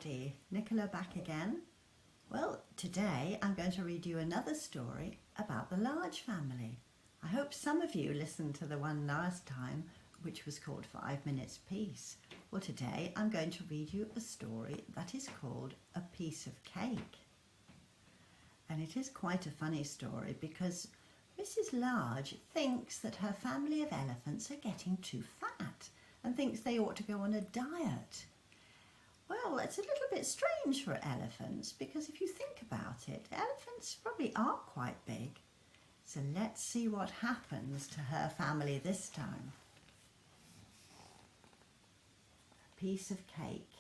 everybody, Nicola back again. Well, today I'm going to read you another story about the Large family. I hope some of you listened to the one last time, which was called 5 Minutes Peace. Well, today I'm going to read you a story that is called A Piece of Cake. And it is quite a funny story because Mrs. Large thinks that her family of elephants are getting too fat and thinks they ought to go on a diet. Well, it's a little bit strange for elephants because if you think about it, elephants probably are quite big. So let's see what happens to her family this time. A piece of cake.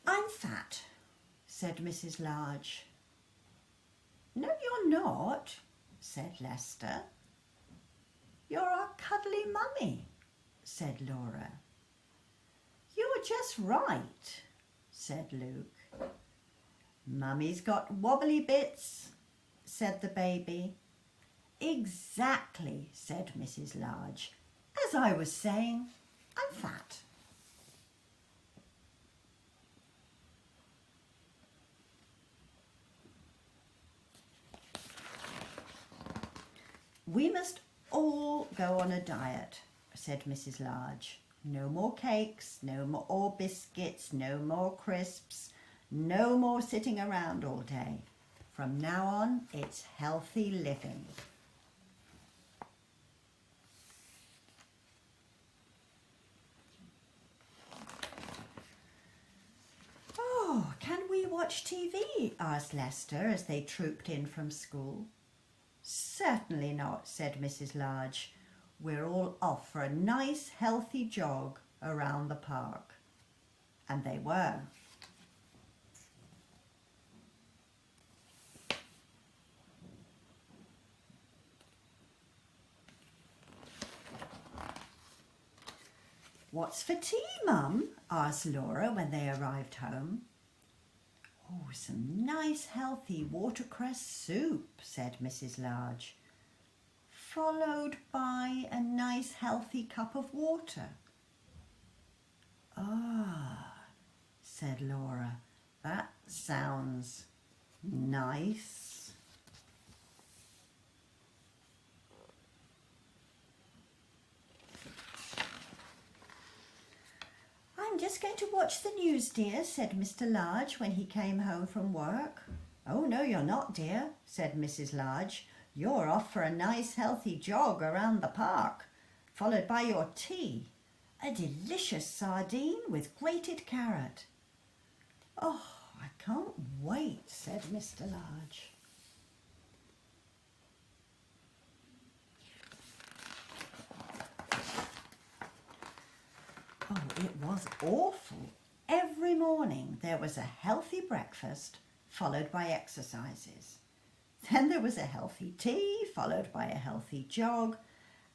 I'm fat, said Mrs. Large. No, you're not, said Lester. You're our cuddly mummy, said Laura. You're just right, said Luke. Mummy's got wobbly bits, said the baby. Exactly, said Mrs. Large. As I was saying, I'm fat. We must all go on a diet, said Mrs. Large. No more cakes, no more biscuits, no more crisps, no more sitting around all day. From now on, it's healthy living. Oh, can we watch TV? Asked Lester as they trooped in from school. Certainly not, said Mrs. Large. We're all off for a nice healthy jog around the park. And they were. What's for tea, Mum? Asked Laura when they arrived home. Oh, some nice healthy watercress soup, said Mrs. Large, followed by a nice healthy cup of water. Ah, said Laura, that sounds nice. I'm just going to watch the news, dear, said Mr. Large when he came home from work. Oh, no, you're not, dear, said Mrs. Large. You're off for a nice healthy jog around the park, followed by your tea, a delicious sardine with grated carrot. Oh, I can't wait, said Mr. Large. Oh, it was awful. Every morning there was a healthy breakfast followed by exercises. Then there was a healthy tea followed by a healthy jog,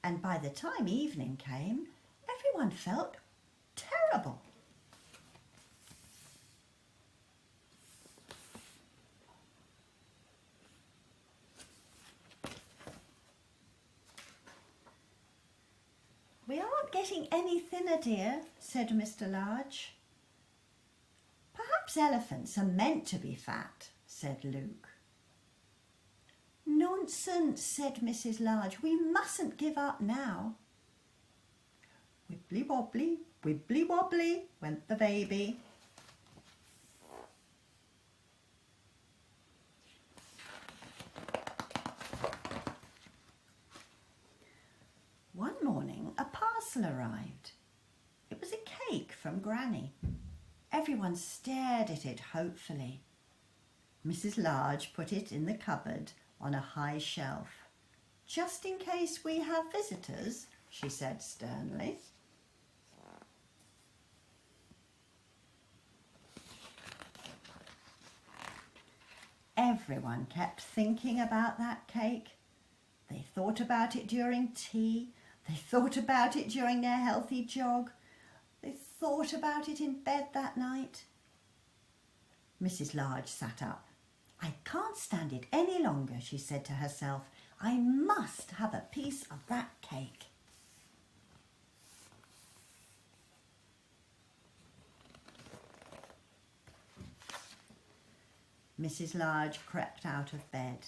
and by the time evening came, everyone felt terrible. We aren't getting any thinner, dear, said Mr. Large. Perhaps elephants are meant to be fat, said Luke. Nonsense, said Mrs. Large. We mustn't give up now. Wibbly wobbly, went the baby. One morning a parcel arrived. It was a cake from Granny. Everyone stared at it hopefully. Mrs. Large put it in the cupboard on a high shelf. Just in case we have visitors, she said sternly. Everyone kept thinking about that cake. They thought about it during tea. They thought about it during their healthy jog. They thought about it in bed that night. Mrs. Large sat up. I can't stand it any longer, she said to herself. I must have a piece of that cake. Mrs. Large crept out of bed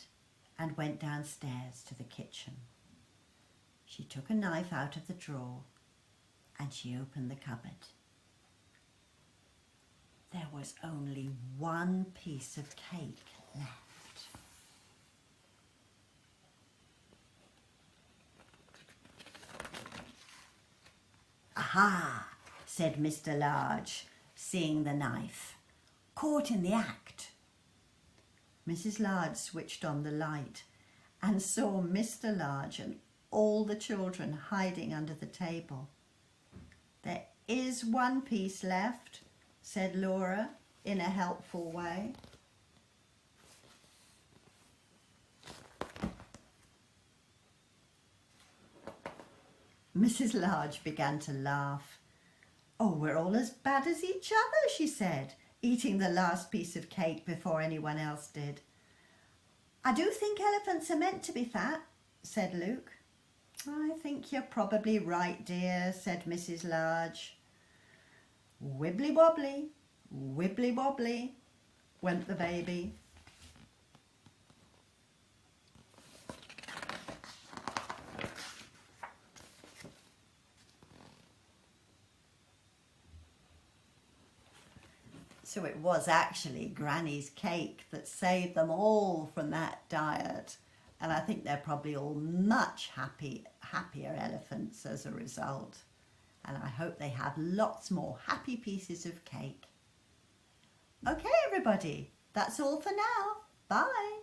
and went downstairs to the kitchen. She took a knife out of the drawer and she opened the cupboard. There was only one piece of cake left. "Aha!" said Mr. Large, seeing the knife. "Caught in the act." Mrs. Large switched on the light and saw Mr. Large and all the children hiding under the table. "There is one piece left," said Laura in a helpful way. Mrs. Large began to laugh. "Oh, we're all as bad as each other," she said, eating the last piece of cake before anyone else did. "I do think elephants are meant to be fat," said Luke. "I think you're probably right, dear," said Mrs. Large. Wibbly wobbly, went the baby. So it was actually Granny's cake that saved them all from that diet. And I think they're probably all much happier elephants as a result. And I hope they have lots more happy pieces of cake. Okay, everybody, that's all for now. Bye.